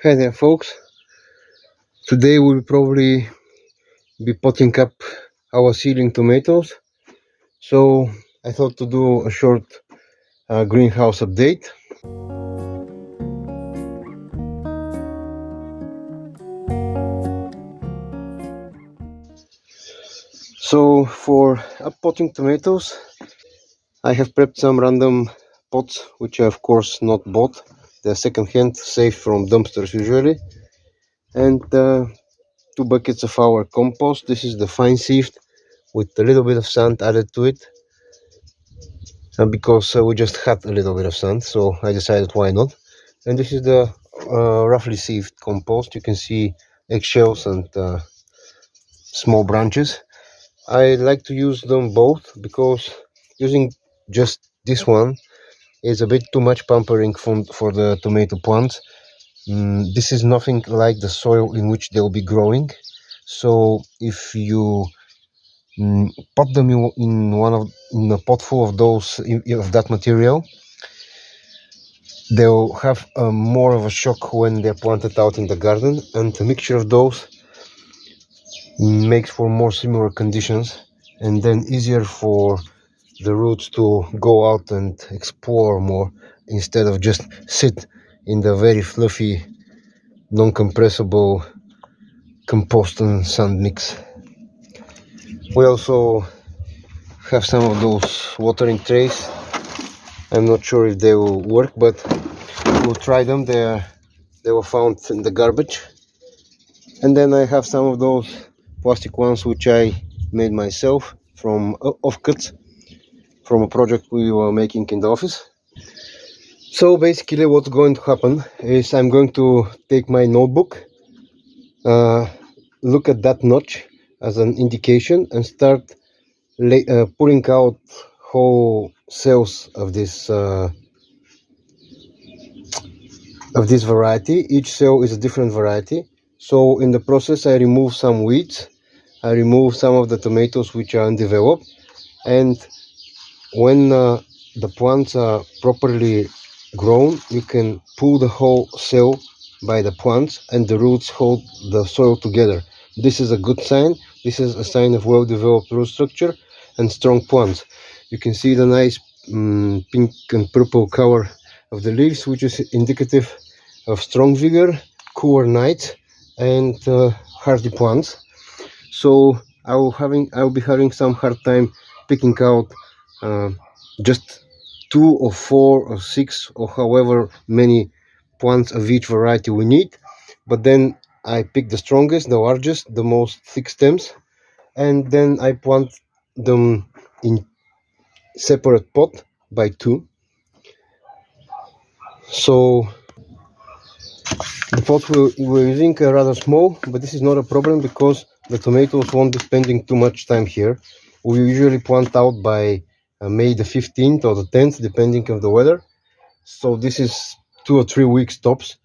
Hi there folks, today we'll probably be potting up our seedling tomatoes, so I thought to do a short greenhouse update. So for potting tomatoes, I have prepped some random pots which are of course not bought. They're second-hand, safe from dumpsters usually, and 2 buckets of our compost. This is the fine sieved with a little bit of sand added to it, because we just had a little bit of sand, so I decided why not. And this is the roughly sieved compost. You can see eggshells and small branches. I like to use them both because using just this one is a bit too much pampering for the tomato plants. This is nothing like the soil in which they'll be growing, so if you pot them in a pot full of those of that material, they'll have more of a shock when they're planted out in the garden, and the mixture of those makes for more similar conditions and then easier for the roots to go out and explore more instead of just sit in the very fluffy, non-compressible compost and sand mix. We also have some of those watering trays. I'm not sure if they will work, but we'll try them. They were found in the garbage. And then I have some of those plastic ones which I made myself from offcuts from a project we were making in the office. So basically what's going to happen is I'm going to take my notebook, look at that notch as an indication, and start pulling out whole cells of this variety. Each cell is a different variety. So in the process I remove some weeds, I remove some of the tomatoes which are undeveloped, and when the plants are properly grown, you can pull the whole cell by the plants and the roots hold the soil together. This is a good sign. This is a sign of well-developed root structure and strong plants. You can see the nice pink and purple color of the leaves, which is indicative of strong vigor, cooler nights, and hardy plants. So I'll be having some hard time picking out just 2 or 4 or 6 or however many plants of each variety we need, but then I pick the strongest, the largest, the most thick stems, and then I plant them in separate pot by 2. So the pots we're using are rather small, but this is not a problem because the tomatoes won't be spending too much time here. We usually plant out by May the 15th or the 10th, depending on the weather. So this is 2 or 3 weeks tops.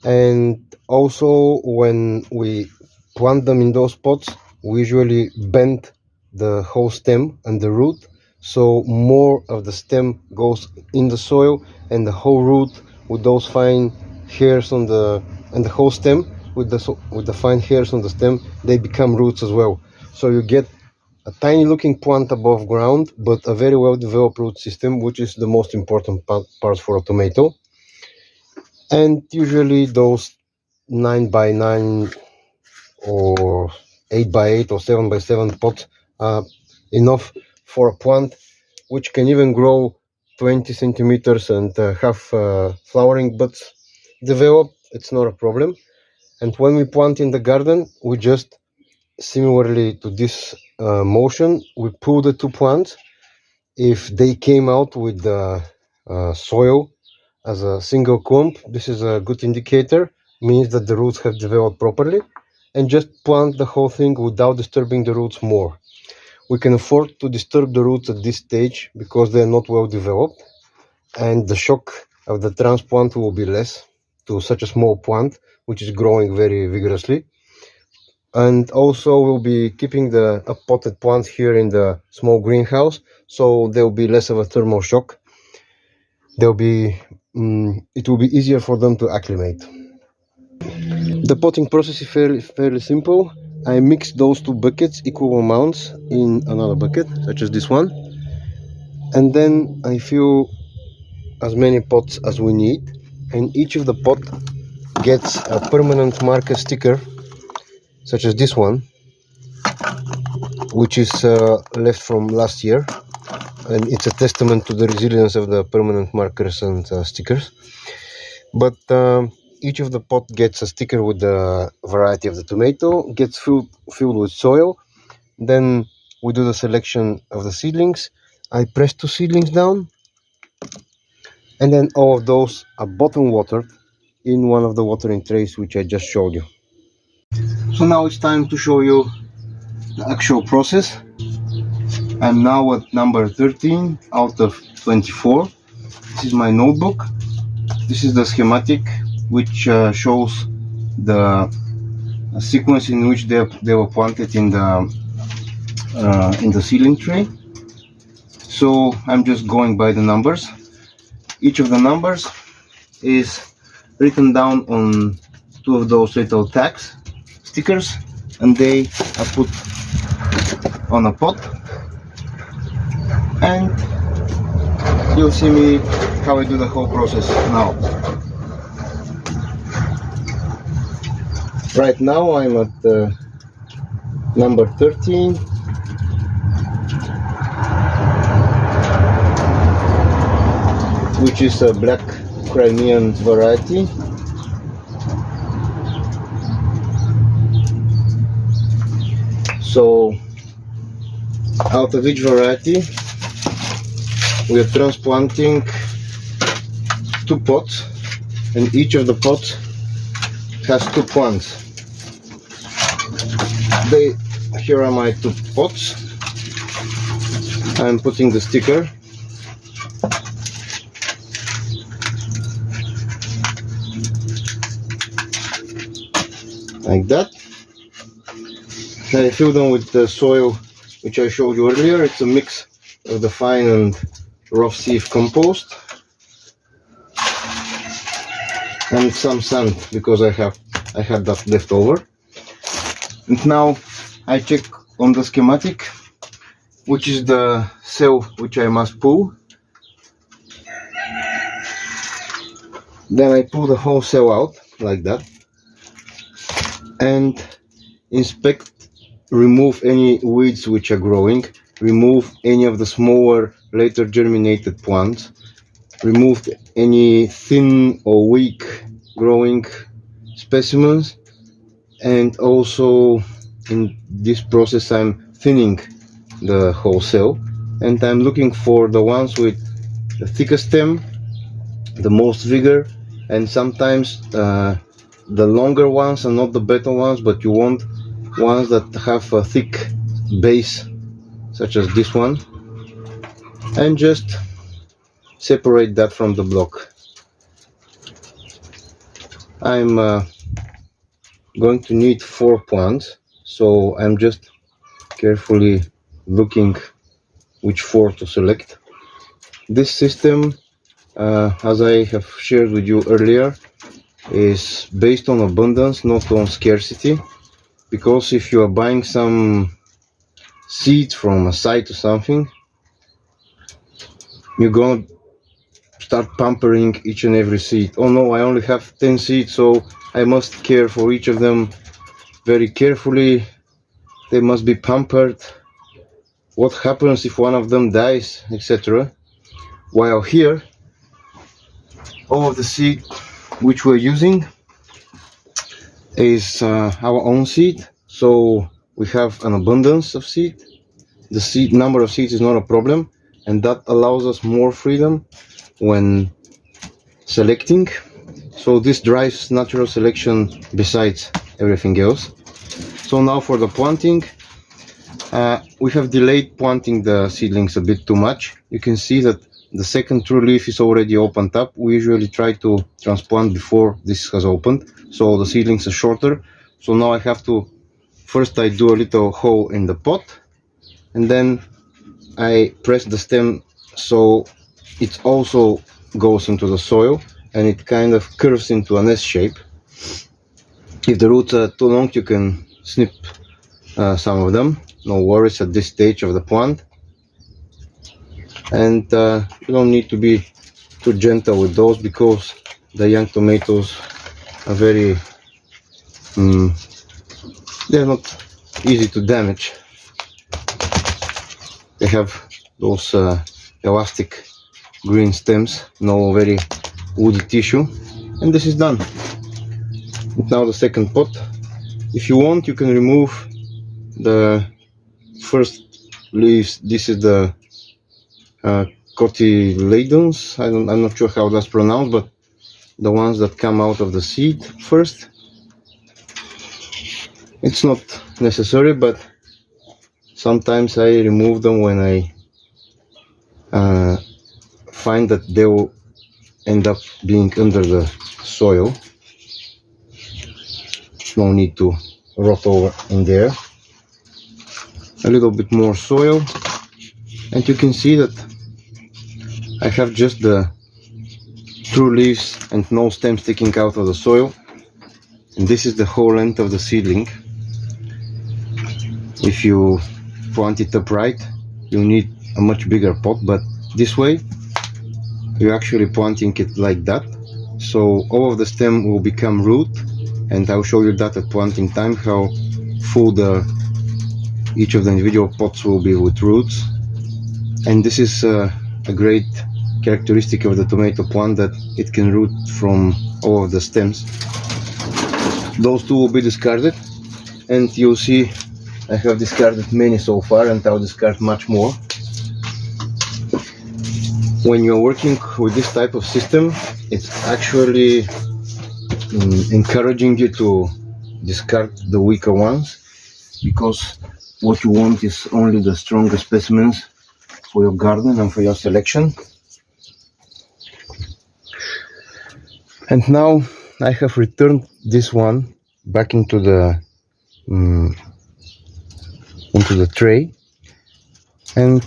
And also when we plant them in those pots, we usually bend the whole stem and the root, so more of the stem goes in the soil, and the whole root with those fine hairs on the whole stem with the fine hairs on the stem, they become roots as well. So you get a tiny looking plant above ground, but a very well developed root system, which is the most important part for a tomato. And usually those 9 by 9 or 8 by 8 or 7 by 7 pots are enough for a plant which can even grow 20 centimeters and have flowering buds develop. It's not a problem. And when we plant in the garden, we just similarly to this motion, we pull the 2 plants. If they came out with the soil as a single clump, this is a good indicator, means that the roots have developed properly, and just plant the whole thing without disturbing the roots more. We can afford to disturb the roots at this stage because they are not well developed, and the shock of the transplant will be less to such a small plant which is growing very vigorously. And also we'll be keeping the potted plants here in the small greenhouse, so there will be less of a thermal shock. It will be easier for them to acclimate. The potting process is fairly simple. I mix those two buckets equal amounts in another bucket, such as this one, and then I fill as many pots as we need, and each of the pot gets a permanent marker sticker, such as this one, which is left from last year, and it's a testament to the resilience of the permanent markers and stickers. But each of the pot gets a sticker with the variety of the tomato, gets filled with soil. Then we do the selection of the seedlings. I press 2 seedlings down, and then all of those are bottom watered in one of the watering trays which I just showed you. So now it's time to show you the actual process. I'm now at number 13 out of 24. This is my notebook. This is the schematic which shows the sequence in which they were planted in the seedling tray. So I'm just going by the numbers. Each of the numbers is written down on 2 of those little tags, stickers, and they are put on a pot. And you'll see me how I do the whole process now. Right now I'm at number 13. Which is a black Crimean variety. So out of each variety we are transplanting 2 pots, and each of the pots has 2 plants. Here are my 2 pots. I'm putting the sticker. Like that. I fill them with the soil which I showed you earlier. It's a mix of the fine and rough sieve compost and some sand because I had that left over. And now I check on the schematic which is the cell which I must pull. Then I pull the whole cell out like that and inspect, remove any weeds which are growing, remove any of the smaller later germinated plants, remove any thin or weak growing specimens, and also in this process I'm thinning the whole cell, and I'm looking for the ones with the thickest stem, the most vigor, and sometimes the longer ones are not the better ones, but you want ones that have a thick base, such as this one, and just separate that from the block. I'm going to need 4 plants, so I'm just carefully looking which 4 to select. This system, as I have shared with you earlier, is based on abundance, not on scarcity, because if you are buying some seeds from a site or something, you're going to start pampering each and every seed. Oh no, I only have 10 seeds, so I must care for each of them very carefully. They must be pampered. What happens if one of them dies, etc. While here, all of the seed which we're using is our own seed, so we have an abundance of seed. The seed number of seeds is not a problem, and that allows us more freedom when selecting. So this drives natural selection besides everything else. So now for the planting, we have delayed planting the seedlings a bit too much. You can see that the second true leaf is already opened up. We usually try to transplant before this has opened, so the seedlings are shorter. So now I have to, first I do a little hole in the pot, and then I press the stem so it also goes into the soil and it kind of curves into an S shape. If the roots are too long, you can snip some of them. No worries at this stage of the plant. And you don't need to be too gentle with those, because the young tomatoes are very they're not easy to damage. They have those elastic green stems, no very woody tissue, and this is done. Now the second pot. If you want, you can remove the first leaves. This is the cotyledons. I'm not sure how that's pronounced, but the ones that come out of the seed first. It's not necessary, but sometimes I remove them when I find that they will end up being under the soil. No need to rot over in there. A little bit more soil, and you can see that I have just the true leaves and no stem sticking out of the soil, and this is the whole length of the seedling. If you plant it upright, you need a much bigger pot, but this way you're actually planting it like that, so all of the stem will become root, and I'll show you that at planting time, how full each of the individual pots will be with roots. And this is a great characteristic of the tomato plant, that it can root from all of the stems. Those two will be discarded, and you'll see I have discarded many so far, and I'll discard much more. When you're working with this type of system, it's actually encouraging you to discard the weaker ones, because what you want is only the stronger specimens for your garden and for your selection. And now I have returned this one back into the tray, and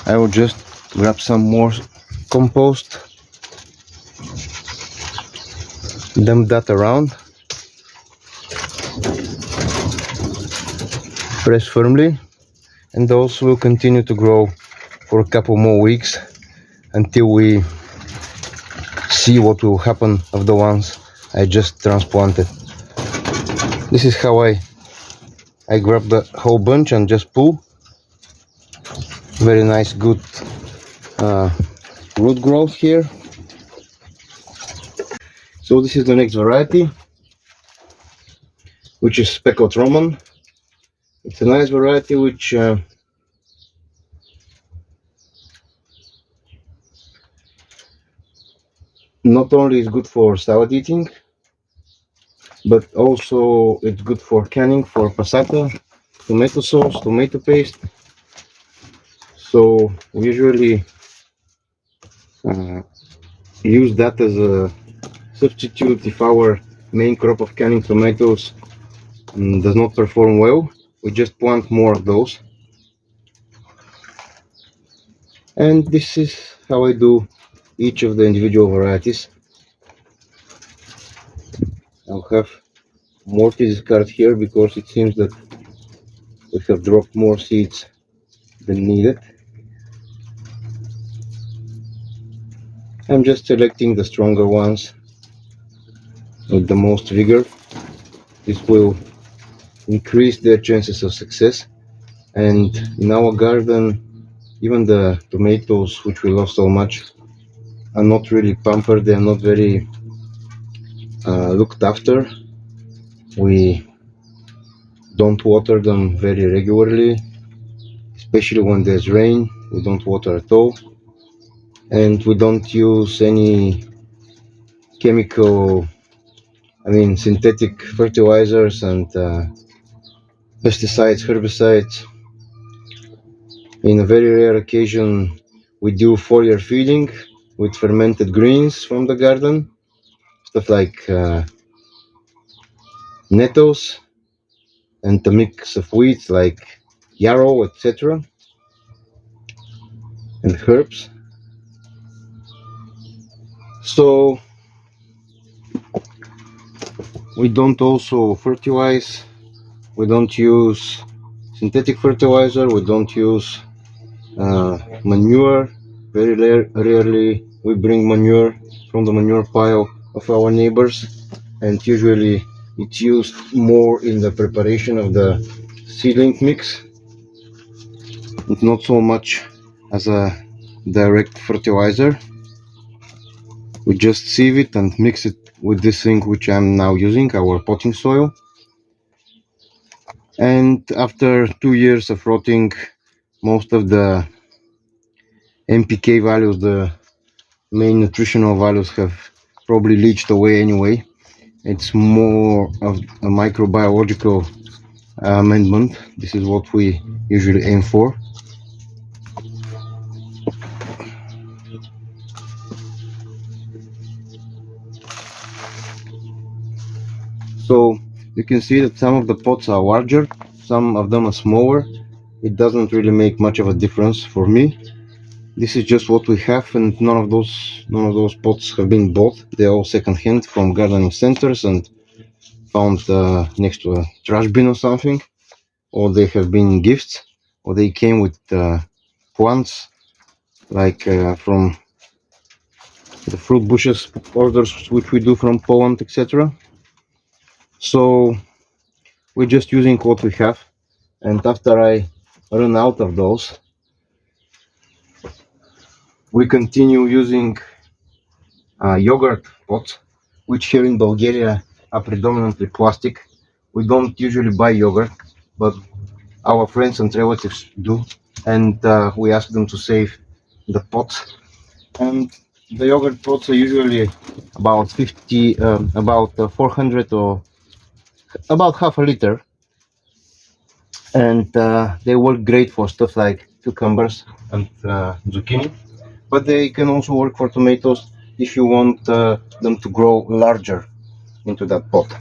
I will just grab some more compost, dump that around, press firmly, and those will continue to grow for a couple more weeks until we see what will happen of the ones I just transplanted. This is how I grab the whole bunch and just pull. Very nice, good root growth here. So this is the next variety, which is speckled Roman. It's a nice variety which not only is good for salad eating, but also it's good for canning, for passata, tomato sauce, tomato paste. So we usually use that as a substitute if our main crop of canning tomatoes does not perform well. We just plant more of those. And this is how I do each of the individual varieties. I'll have more to discard here because it seems that we have dropped more seeds than needed. I'm just selecting the stronger ones with the most vigor. This will increase their chances of success. And in our garden, even the tomatoes, which we love so much, are not really pampered. They are not very looked after. We don't water them very regularly, especially when there's rain. We don't water at all, and we don't use any chemical, synthetic fertilizers and pesticides, herbicides. In a very rare occasion, we do foliar feeding with fermented greens from the garden, stuff like nettles and a mix of weeds like yarrow, etc., and herbs. So We don't also fertilize. We don't use synthetic fertilizer. We don't use manure. Very rarely we bring manure from the manure pile of our neighbors, and usually it's used more in the preparation of the seedling mix, not so much as a direct fertilizer. We just sieve it and mix it with this thing which I'm now using, our potting soil. And after 2 years of rotting, most of the NPK values, the main nutritional values, have probably leached away anyway. It's more of a microbiological amendment. This is what we usually aim for. So you can see that some of the pots are larger, some of them are smaller. It doesn't really make much of a difference for me. This is just what we have, and none of those pots have been bought. They're all second-hand from gardening centers and found next to a trash bin or something, or they have been gifts, or they came with plants like from the fruit bushes orders which we do from Poland, etc. So we're just using what we have, and after I run out of those, we continue using yogurt pots, which here in Bulgaria are predominantly plastic. We don't usually buy yogurt, but our friends and relatives do, and we ask them to save the pots. And the yogurt pots are usually about 400 or about half a liter, and they work great for stuff like cucumbers and zucchini, but they can also work for tomatoes if you want them to grow larger into that pot.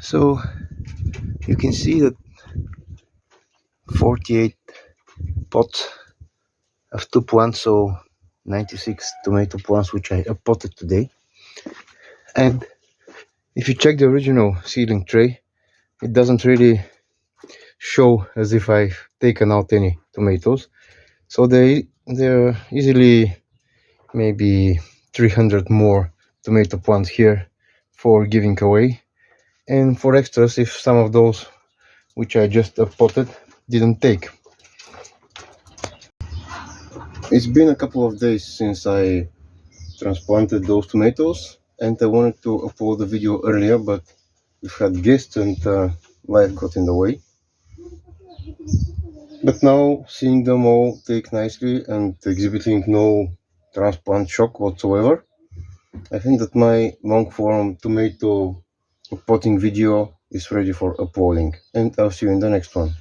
So you can see that 48 pots of 2 plants, so 96 tomato plants which I potted today. And if you check the original seedling tray, it doesn't really show as if I've taken out any tomatoes. So there are easily maybe 300 more tomato plants here for giving away, and for extras if some of those which I just potted didn't take. It's been a couple of days since I transplanted those tomatoes, and I wanted to upload the video earlier, but we've had guests and life got in the way. But now, seeing them all take nicely and exhibiting no transplant shock whatsoever, I think that my long form tomato potting video is ready for uploading, and I'll see you in the next one.